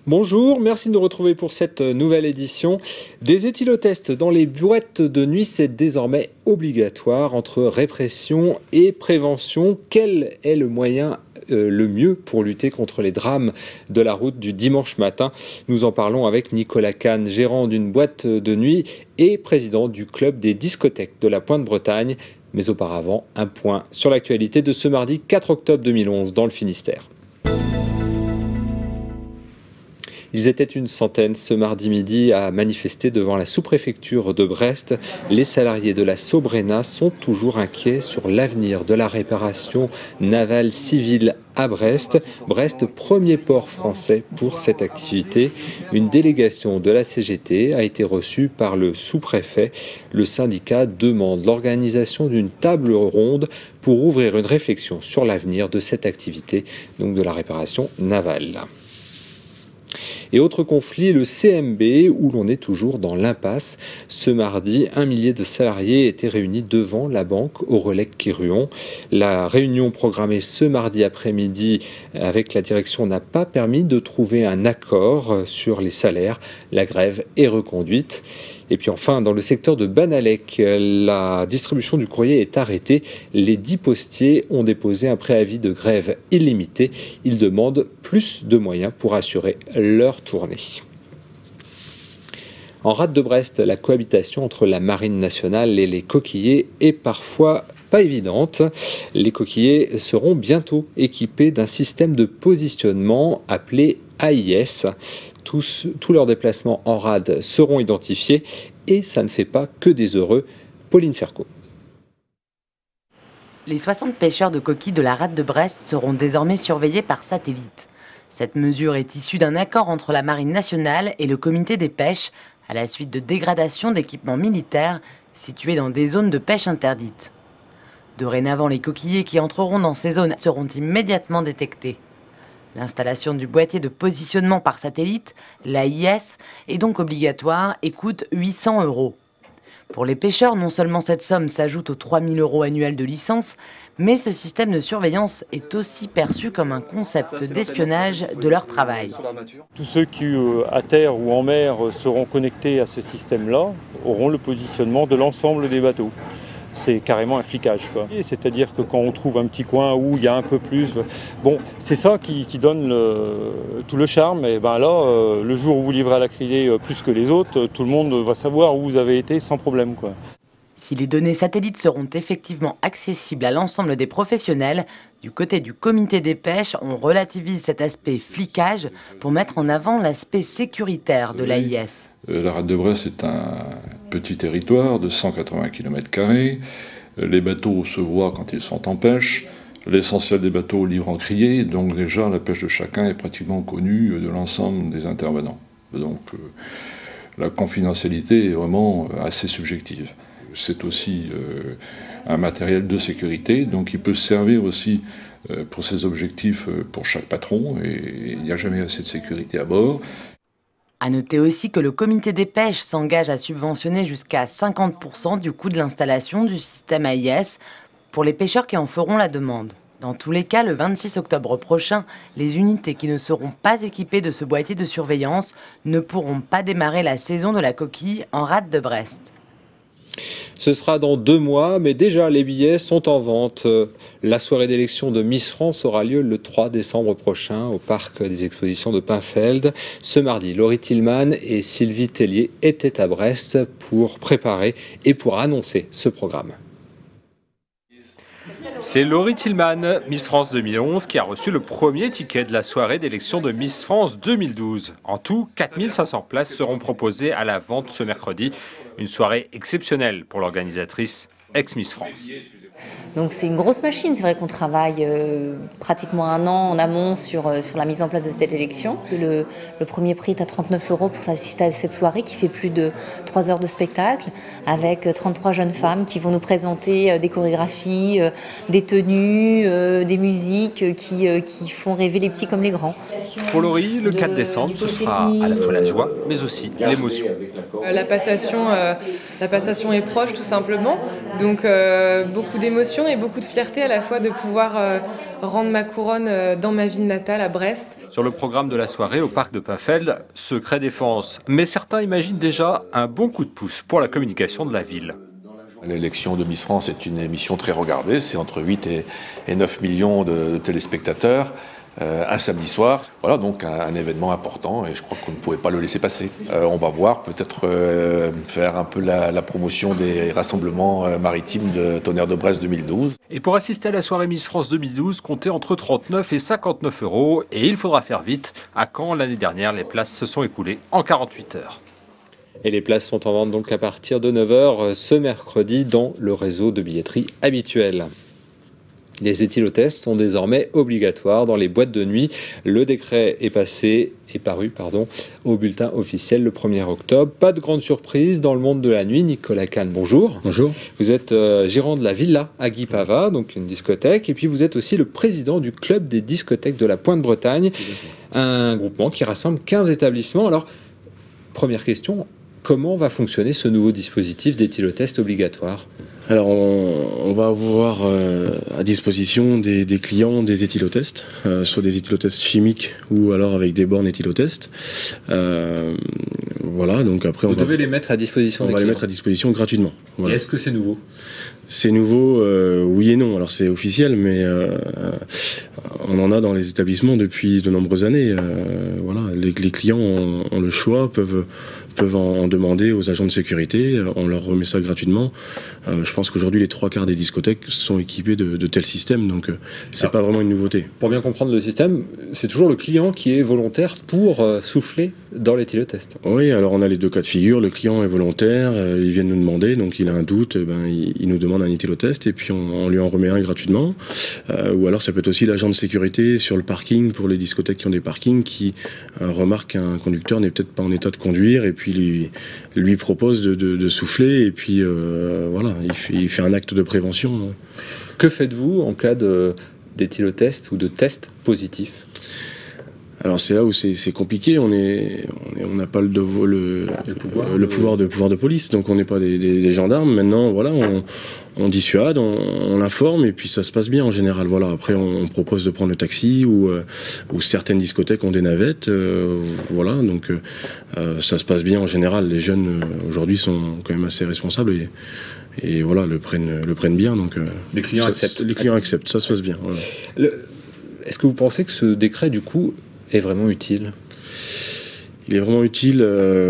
Bonjour, merci de nous retrouver pour cette nouvelle édition. Des éthylotests dans les boîtes de nuit, c'est désormais obligatoire. Entre répression et prévention, quel est le moyen le mieux pour lutter contre les drames de la route du dimanche matin? Nous en parlons avec Nicolas Kahn, gérant d'une boîte de nuit et président du club des discothèques de la Pointe-Bretagne. Mais auparavant, un point sur l'actualité de ce mardi 4 octobre 2011 dans le Finistère. Ils étaient une centaine ce mardi midi à manifester devant la sous-préfecture de Brest. Les salariés de la Sobrena sont toujours inquiets sur l'avenir de la réparation navale civile à Brest. Brest, premier port français pour cette activité. Une délégation de la CGT a été reçue par le sous-préfet. Le syndicat demande l'organisation d'une table ronde pour ouvrir une réflexion sur l'avenir de cette activité, donc de la réparation navale. Et autre conflit, le CMB, où l'on est toujours dans l'impasse. Ce mardi, 1 millier de salariés étaient réunis devant la banque Aurelec-Quéruon. La réunion programmée ce mardi après-midi avec la direction n'a pas permis de trouver un accord sur les salaires. La grève est reconduite. Et puis enfin, dans le secteur de Banalec, la distribution du courrier est arrêtée. Les 10 postiers ont déposé un préavis de grève illimité. Ils demandent plus de moyens pour assurer leur tournée. En rade de Brest, la cohabitation entre la marine nationale et les coquillers est parfois pas évidente. Les coquillers seront bientôt équipés d'un système de positionnement appelé AIS. Tous leurs déplacements en rade seront identifiés et ça ne fait pas que des heureux. Pauline Ferco. Les 60 pêcheurs de coquilles de la rade de Brest seront désormais surveillés par satellite. Cette mesure est issue d'un accord entre la Marine nationale et le comité des pêches à la suite de dégradation d'équipements militaires situés dans des zones de pêche interdites. Dorénavant, les coquillers qui entreront dans ces zones seront immédiatement détectés. L'installation du boîtier de positionnement par satellite, l'AIS, est donc obligatoire et coûte 800 €. Pour les pêcheurs, non seulement cette somme s'ajoute aux 3 000 € annuels de licence, mais ce système de surveillance est aussi perçu comme un concept d'espionnage de leur travail. Tous ceux qui, à terre ou en mer, seront connectés à ce système-là, auront le positionnement de l'ensemble des bateaux. C'est carrément un flicage, quoi. C'est-à-dire que quand on trouve un petit coin où il y a un peu plus, bon, c'est ça qui donne tout le charme. Et ben là, le jour où vous livrez à la criée plus que les autres, tout le monde va savoir où vous avez été sans problème, quoi. Si les données satellites seront effectivement accessibles à l'ensemble des professionnels, du côté du comité des pêches, on relativise cet aspect flicage pour mettre en avant l'aspect sécuritaire de l'AIS. La rade de Brest est un petit territoire de 180 km². Les bateaux se voient quand ils sont en pêche. L'essentiel des bateaux livrent en criée, donc déjà la pêche de chacun est pratiquement connue de l'ensemble des intervenants. Donc la confidentialité est vraiment assez subjective. C'est aussi un matériel de sécurité, donc il peut servir aussi pour ses objectifs pour chaque patron, et il n'y a jamais assez de sécurité à bord. À noter aussi que le comité des pêches s'engage à subventionner jusqu'à 50% du coût de l'installation du système AIS pour les pêcheurs qui en feront la demande. Dans tous les cas, le 26 octobre prochain, les unités qui ne seront pas équipées de ce boîtier de surveillance ne pourront pas démarrer la saison de la coquille en rade de Brest. Ce sera dans 2 mois, mais déjà les billets sont en vente. La soirée d'élection de Miss France aura lieu le 3 décembre prochain au parc des expositions de Pinfeld. Ce mardi, Laurie Tillman et Sylvie Tellier étaient à Brest pour préparer et pour annoncer ce programme. C'est Laurie Tillman, Miss France 2011, qui a reçu le premier ticket de la soirée d'élection de Miss France 2012. En tout, 4500 places seront proposées à la vente ce mercredi. Une soirée exceptionnelle pour l'organisatrice, ex-Miss France. Donc c'est une grosse machine, c'est vrai qu'on travaille pratiquement un an en amont sur la mise en place de cette élection. Le premier prix est à 39 € pour assister à cette soirée qui fait plus de 3 heures de spectacle avec 33 jeunes femmes qui vont nous présenter des chorégraphies, des tenues, des musiques qui font rêver les petits comme les grands. Pour Laurie, le 4 décembre, ce sera à la fois la joie, mais aussi l'émotion. La passation est proche tout simplement, donc beaucoup d'émotions et beaucoup de fierté à la fois de pouvoir rendre ma couronne dans ma ville natale à Brest. Sur le programme de la soirée au parc de Paimpfeld, secret défense. Mais certains imaginent déjà un bon coup de pouce pour la communication de la ville. L'élection de Miss France est une émission très regardée, c'est entre 8 et 9 millions de téléspectateurs. Un samedi soir, voilà donc un événement important et je crois qu'on ne pouvait pas le laisser passer. On va voir peut-être faire un peu la promotion des rassemblements maritimes de Tonnerre de Brest 2012. Et pour assister à la soirée Miss France 2012, comptez entre 39 et 59 € et il faudra faire vite. À Caen, l'année dernière, les places se sont écoulées en 48 heures. Et les places sont en vente donc à partir de 9 h ce mercredi dans le réseau de billetterie habituel. Les éthylotests sont désormais obligatoires dans les boîtes de nuit. Le décret est paru au bulletin officiel le 1er octobre. Pas de grande surprise dans le monde de la nuit. Nicolas Kahn, bonjour. Bonjour. Vous êtes gérant de la Villa à Guipava, donc une discothèque, et puis vous êtes aussi le président du club des discothèques de la Pointe-Bretagne, un groupement qui rassemble 15 établissements. Alors, première question, comment va fonctionner ce nouveau dispositif d'éthylotest obligatoire ? Alors on va avoir à disposition des clients des éthylotests, soit des éthylotests chimiques ou alors avec des bornes éthylotest. Voilà, donc après Vous devez les mettre à disposition. On va les mettre à disposition gratuitement. Voilà. Et est-ce que c'est nouveau ? C'est nouveau, oui et non. Alors c'est officiel, mais on en a dans les établissements depuis de nombreuses années. Voilà, les clients ont le choix, peuvent en demander aux agents de sécurité. On leur remet ça gratuitement. Je pense qu'aujourd'hui les 3/4 des discothèques sont équipées de tels systèmes, donc c'est pas vraiment une nouveauté. Pour bien comprendre le système, c'est toujours le client qui est volontaire pour souffler dans l'éthylotest. Oui, alors on a les deux cas de figure. Le client est volontaire, il vient nous demander, donc il a un doute, il nous demande un éthylotest et puis on lui en remet un gratuitement. Ou alors ça peut être aussi l'agent de sécurité sur le parking pour les discothèques qui ont des parkings qui remarque qu'un conducteur n'est peut-être pas en état de conduire et puis lui propose de souffler et puis voilà, il fait un acte de prévention. Que faites-vous en cas d'éthylotest ou de test positif ? Alors c'est là où c'est compliqué, on n'a pas le pouvoir de police, donc on n'est pas des gendarmes. Maintenant, voilà, on dissuade, on informe et puis ça se passe bien en général. Voilà. Après, on propose de prendre le taxi ou certaines discothèques ont des navettes. Voilà, donc ça se passe bien en général. Les jeunes aujourd'hui sont quand même assez responsables et voilà, le prennent bien. Donc les clients acceptent. Les clients acceptent, ça se passe bien. Voilà. Est-ce que vous pensez que ce décret, du coup, est vraiment utile ? Il est vraiment utile,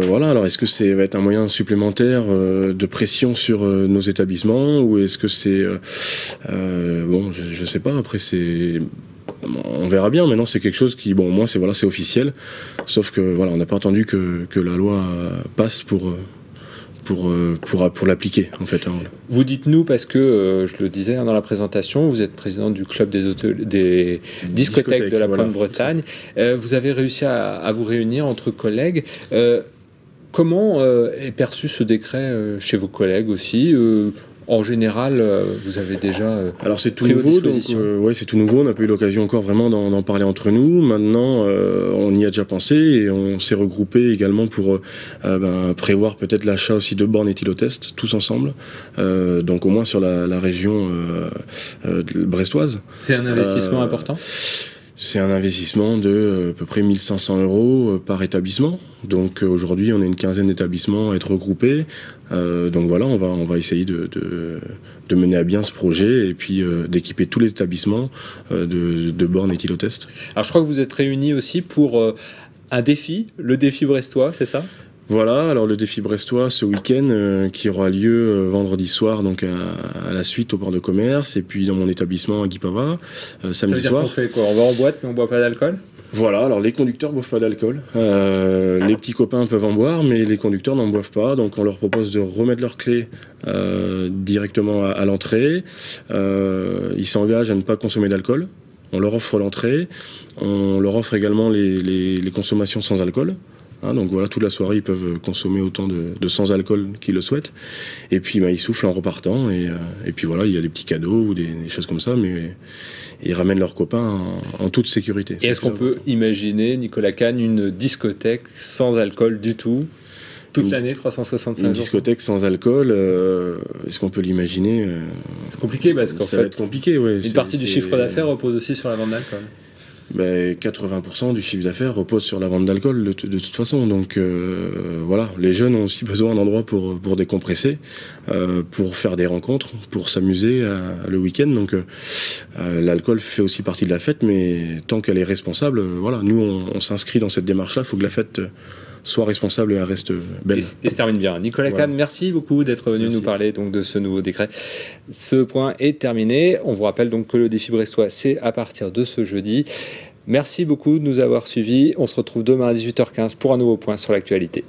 voilà. Alors est-ce que ça va être un moyen supplémentaire de pression sur nos établissements ou est-ce que c'est bon, je sais pas. Après on verra bien. Maintenant c'est quelque chose qui, bon, moi c'est officiel. Sauf que voilà, on n'a pas attendu que la loi passe pour l'appliquer en fait. Voilà. Vous dites nous parce que, je le disais dans la présentation, vous êtes président du club des discothèques de la Pointe-Bretagne. Vous avez réussi à vous réunir entre collègues. Comment est perçu ce décret chez vos collègues aussi ? En général, vous avez déjà alors c'est tout nouveau, donc ouais, c'est tout nouveau. On n'a pas eu l'occasion encore vraiment d'en parler entre nous. Maintenant, on y a déjà pensé et on s'est regroupé également pour prévoir peut-être l'achat aussi de bornes éthylotest tous ensemble. Donc au moins sur la région brestoise. C'est un investissement important. C'est un investissement de à peu près 1 500 € par établissement. Donc aujourd'hui, on a une quinzaine d'établissements à être regroupés. Donc voilà, on va essayer de mener à bien ce projet et puis d'équiper tous les établissements de bornes éthylotest. Alors je crois que vous êtes réunis aussi pour un défi, le défi brestois, c'est ça ? Voilà, alors le défi brestois ce week-end qui aura lieu vendredi soir, donc à la suite au port de commerce, et puis dans mon établissement à Guipava, samedi Ça veut dire soir. qu'on fait quoi? On va en boîte mais on boit pas d'alcool? Voilà, alors les conducteurs boivent pas d'alcool. Les petits copains peuvent en boire, mais les conducteurs n'en boivent pas. Donc on leur propose de remettre leurs clés directement à l'entrée. Ils s'engagent à ne pas consommer d'alcool. On leur offre l'entrée. On leur offre également les consommations sans alcool. Donc voilà, toute la soirée, ils peuvent consommer autant de sans alcool qu'ils le souhaitent. Et puis ils soufflent en repartant. Et puis voilà, il y a des petits cadeaux ou des choses comme ça, mais ils ramènent leurs copains en toute sécurité. Et est-ce qu'on peut imaginer, Nicolas Kahn, une discothèque sans alcool du tout, toute l'année, 365 jours? Une discothèque sans alcool, est-ce qu'on peut l'imaginer? C'est compliqué parce qu'en ça va fait, être compliqué, ouais. une partie du chiffre d'affaires repose aussi sur la vente d'alcool. 80% du chiffre d'affaires repose sur la vente d'alcool de toute façon. Donc voilà, les jeunes ont aussi besoin d'endroits pour décompresser, pour faire des rencontres, pour s'amuser le week-end. Donc l'alcool fait aussi partie de la fête, mais tant qu'elle est responsable, voilà, nous on s'inscrit dans cette démarche-là. Il faut que la fête soit responsable et reste belle. Et se termine bien. Nicolas Kahn, merci beaucoup d'être venu nous parler donc de ce nouveau décret. Ce point est terminé. On vous rappelle donc que le défi brestois, c'est à partir de ce jeudi. Merci beaucoup de nous avoir suivis. On se retrouve demain à 18h15 pour un nouveau point sur l'actualité.